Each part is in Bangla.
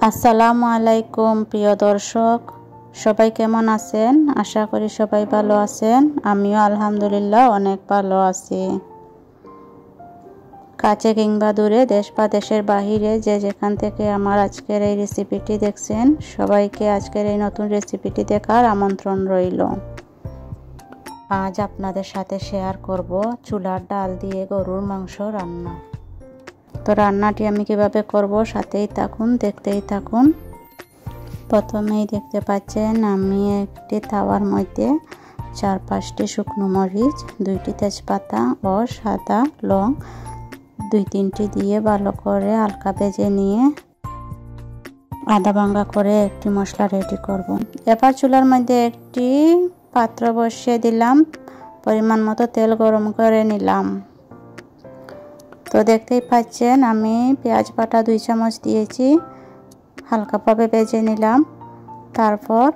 আসসালামু আলাইকুম প্রিয় দর্শক, সবাই কেমন আছেন? আশা করি সবাই ভালো আছেন। আমিও আলহামদুলিল্লাহ অনেক ভালো আছি। কাছে কিংবা দূরে, দেশ বা দেশের বাহিরে যে যেখান থেকে আমার আজকের এই রেসিপিটি দেখছেন, সবাইকে আজকের এই নতুন রেসিপিটি দেখার আমন্ত্রণ রইল। আজ আপনাদের সাথে শেয়ার করব চুলার ডাল দিয়ে গরুর মাংস রান্না। তো রান্নাটি আমি কিভাবে করব সাথেই থাকুন, দেখতেই থাকুন। প্রথমেই দেখতে পাচ্ছেন আমি একটি তাওয়ার মধ্যে 4-5টি শুকনো মরিচ, 2টি তেজপাতা ও সাদা লং 2-3টি দিয়ে ভালো করে হালকা ভেজে নিয়ে আধা ভাঙা করে একটি মশলা রেডি করব। এবার চুলার মধ্যে একটি পাত্র বসিয়ে দিলাম, পরিমাণ মতো তেল গরম করে নিলাম। তো দেখতেই পাচ্ছেন আমি পেঁয়াজ বাটা 2 চামচ দিয়েছি, হালকাভাবে ভেজে নিলাম। তারপর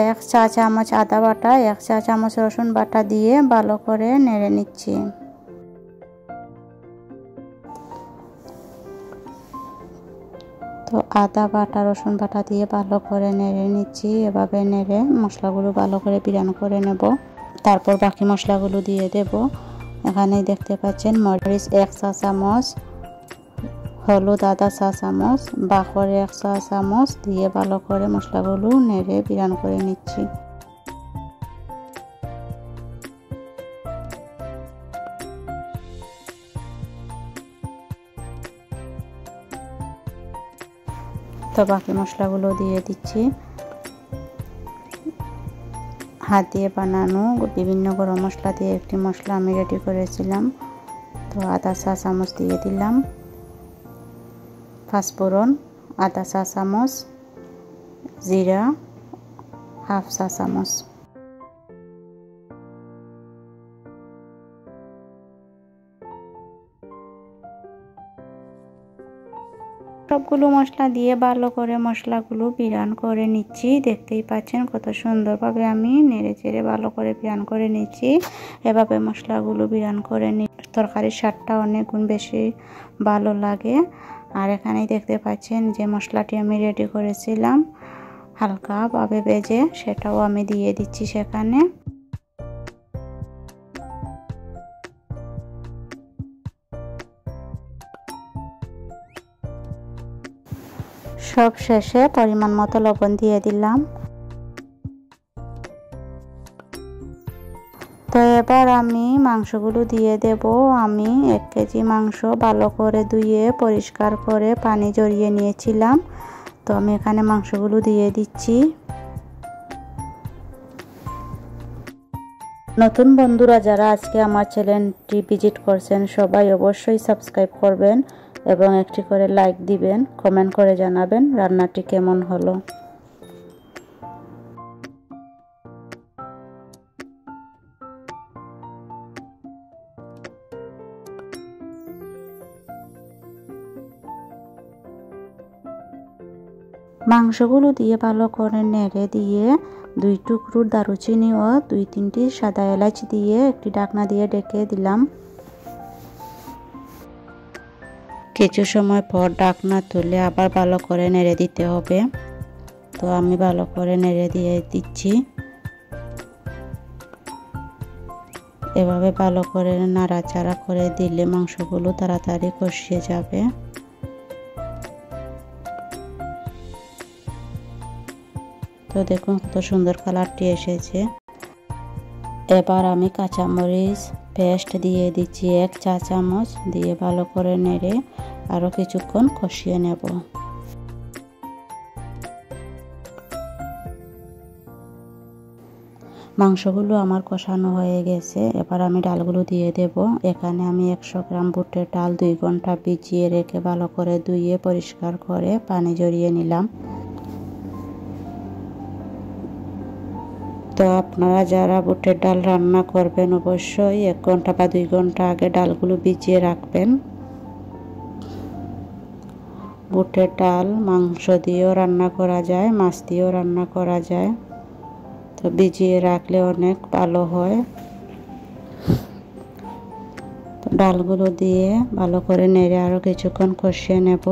1 চা চামচ আদা বাটা, 1 চা চামচ রসুন বাটা দিয়ে ভালো করে নেড়ে নিচ্ছি। তো আদা বাটা রসুন বাটা দিয়ে ভালো করে নেড়ে নিচ্ছি। এভাবে নেড়ে মশলাগুলো ভালো করে বিরান করে নেব। তারপর বাকি মশলাগুলো দিয়ে দেব। এখানে দেখতে পাচ্ছেন মরিচ 1 চা চামচ, হলুদ আধা চা চামচ, বাখর 1 চা চামচ দিয়ে ভালো করে মশলাগুলো নেড়ে বিরান করে নিচ্ছি। তো বাকি মশলাগুলো দিয়ে দিচ্ছি। হাত দিয়ে বানানো বিভিন্ন গরম মশলা দিয়ে একটি মশলা আমি রেডি করেছিলাম। তো আধা চা চামচ দিয়ে দিলাম। পাঁচফোড়ন আধা চা চামচ, জিরা 1/2 চা চামচ। সবগুলো মশলা দিয়ে ভালো করে মশলাগুলো বিরান করে নিচ্ছি। দেখতেই পাচ্ছেন কত সুন্দরভাবে আমি নেড়ে চেড়ে ভালো করে বিরান করে নিচ্ছি। এভাবে মশলাগুলো বিরান করে তরকারির স্বাদটা অনেক গুণ বেশি ভালো লাগে। আর এখানেই দেখতে পাচ্ছেন যে মশলাটি আমি রেডি করেছিলাম হালকাভাবে ভেজে, সেটাও আমি দিয়ে দিচ্ছি সেখানে। সব শেষে পরিমাণ মতো লবণ দিয়ে দিলাম। তো এবার আমি মাংসগুলো দিয়ে দেব। আমি 1 কেজি মাংস ভালো করে ধুয়ে পরিষ্কার করে পানি ঝরিয়ে নিয়েছিলাম। তো আমি এখানে মাংসগুলো দিয়ে দিচ্ছি। নতুন বন্ধুরা যারা আজকে আমার চ্যানেলটি ভিজিট করছেন, সবাই অবশ্যই সাবস্ক্রাইব করবেন এবং একটি করে লাইক দিবেন, কমেন্ট করে জানাবেন রান্নাটি কেমন হলো। মাংসগুলো দিয়ে ভালো করে নেড়ে দিয়ে 2 টুকরো দারুচিনি ও 2-3টি সাদা এলাচ দিয়ে একটি ঢাকনা দিয়ে ঢেকে দিলাম। কিছু সময় পর ঢাকনা তুলে আবার ভালো করে নেড়ে দিতে হবে। তো আমি ভালো করে নেড়ে দিয়ে দিচ্ছি। এভাবে ভালো করে নাড়াচাড়া করে দিলে মাংসগুলো তাড়াতাড়ি কষিয়ে যাবে। তো দেখুন কত সুন্দর কালারটি এসেছে। এবার আমি কাঁচামরিচ পেস্ট দিয়ে দিচ্ছি 1 চা চামচ, দিয়ে ভালো করে নেড়ে আরও কিছুক্ষণ কষিয়ে নেব। মাংসগুলো আমার কষানো হয়ে গেছে। এবার আমি ডালগুলো দিয়ে দেব। এখানে আমি 100 গ্রাম বুটের ডাল 2 ঘন্টা ভিজিয়ে রেখে ভালো করে ধুয়ে পরিষ্কার করে পানি ঝরিয়ে নিলাম। তো আপনারা যারা বুটের ডাল রান্না করবেন অবশ্যই 1 ঘন্টা বা 2 ঘন্টা আগে ডালগুলো ভিজিয়ে রাখবেন। বুটের ডাল মাংস দিয়েও রান্না করা যায়, মাছ দিয়েও রান্না করা যায়। তো ভিজিয়ে রাখলে অনেক ভালো হয়। তো ডালগুলো দিয়ে ভালো করে নেড়ে আরও কিছুক্ষণ কষিয়ে নেব।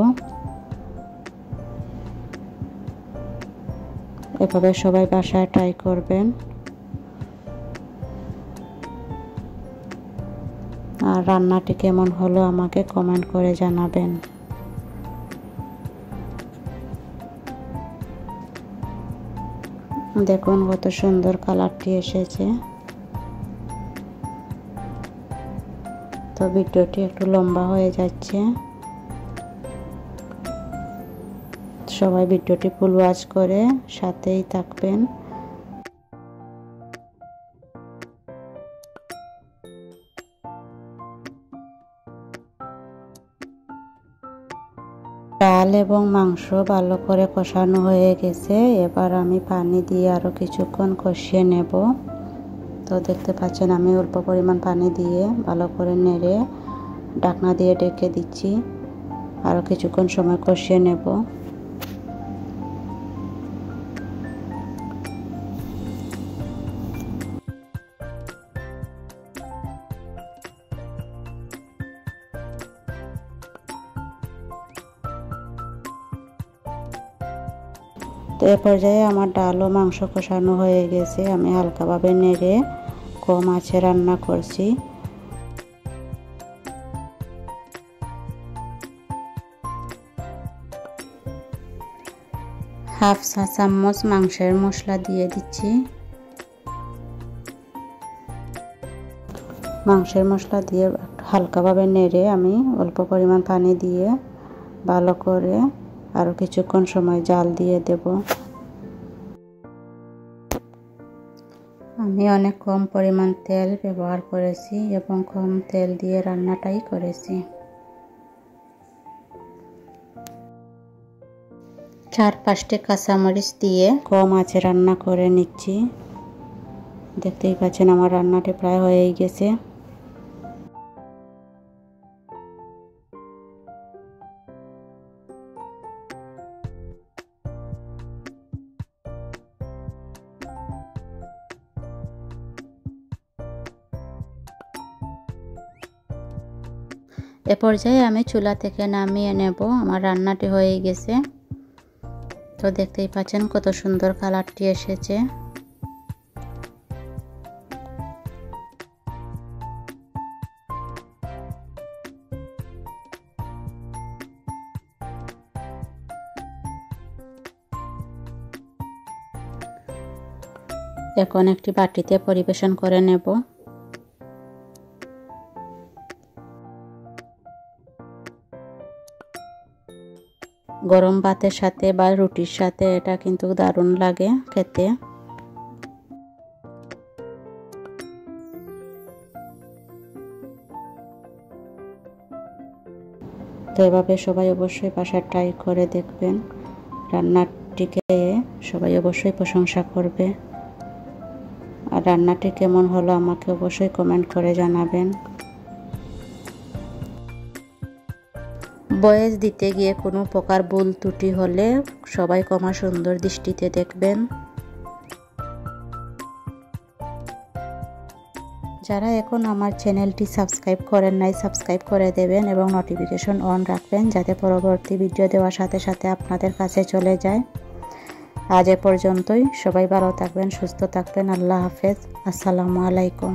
এভাবে সবাই বাসায় ট্রাই করবেন। আর রান্নাটি কেমন হলো আমাকে কমেন্ট করে জানাবেন। দেখুন কত সুন্দর কালারটি এসেছে। তো ভিডিওটি একটু লম্বা হয়ে যাচ্ছে, সবাই ভিডিওটি ফুল ওয়াচ করে সাথেই থাকবেন। ডাল এবং মাংস ভালো করে কষানো হয়ে গেছে, এবার আমি পানি দিয়ে আরও কিছুক্ষণ কষিয়ে নেব। তো দেখতে পাচ্ছেন আমি অল্প পরিমাণ পানি দিয়ে ভালো করে নেড়ে ঢাকনা দিয়ে ঢেকে দিচ্ছি, আরও কিছুক্ষণ সময় কষিয়ে নেব। তো এ পর্যায়ে আমার ডাল ও মাংস কষানো হয়ে গেছে, আমি হালকাভাবে নেড়ে কম আঁচে রান্না করছি। হাফ চা চামচ মাংসের মশলা দিয়ে দিচ্ছি। মাংসের মশলা দিয়ে হালকাভাবে নেড়ে আমি অল্প পরিমাণ পানি দিয়ে ভালো করে আরও কিছুক্ষণ সময় জাল দিয়ে দেব। আমি অনেক কম পরিমাণ তেল ব্যবহার করেছি এবং কম তেল দিয়ে রান্নাটাই করেছি। 4-5টি কাঁচামরিচ দিয়ে কম আঁচে রান্না করে নিচ্ছি। দেখতেই পাচ্ছেন আমার রান্নাটি প্রায় হয়েই গেছে। এ পর্যায়ে আমি চুলা থেকে নামিয়ে নেব, আমার রান্নাটি হয়ে গেছে। তো দেখতেই পাচ্ছেন কত সুন্দর কালারটি এসেছে। এখন একটি বাটিতে পরিবেশন করে নেব। গরম ভাতের সাথে বা রুটির সাথে এটা কিন্তু দারুণ লাগে খেতে। তো এভাবে সবাই অবশ্যই বাসায় ট্রাই করে দেখবেন, রান্নাটিকে সবাই অবশ্যই প্রশংসা করবে। আর রান্নাটি কেমন হলো আমাকে অবশ্যই কমেন্ট করে জানাবেন। ভয়েস দিতে গিয়ে কোনো প্রকার ভুল ত্রুটি হলে সবাই ক্ষমা সুন্দর দৃষ্টিতে দেখবেন। যারা এখন আমার চ্যানেলটি সাবস্ক্রাইব করেন নাই সাবস্ক্রাইব করে দেবেন এবং নোটিফিকেশন অন রাখবেন, যাতে পরবর্তী ভিডিও দেওয়ার সাথে সাথে আপনাদের কাছে চলে যায়। আজ এ পর্যন্তই, সবাই ভালো থাকবেন, সুস্থ থাকবেন। আল্লাহ হাফেজ, আসসালামু আলাইকুম।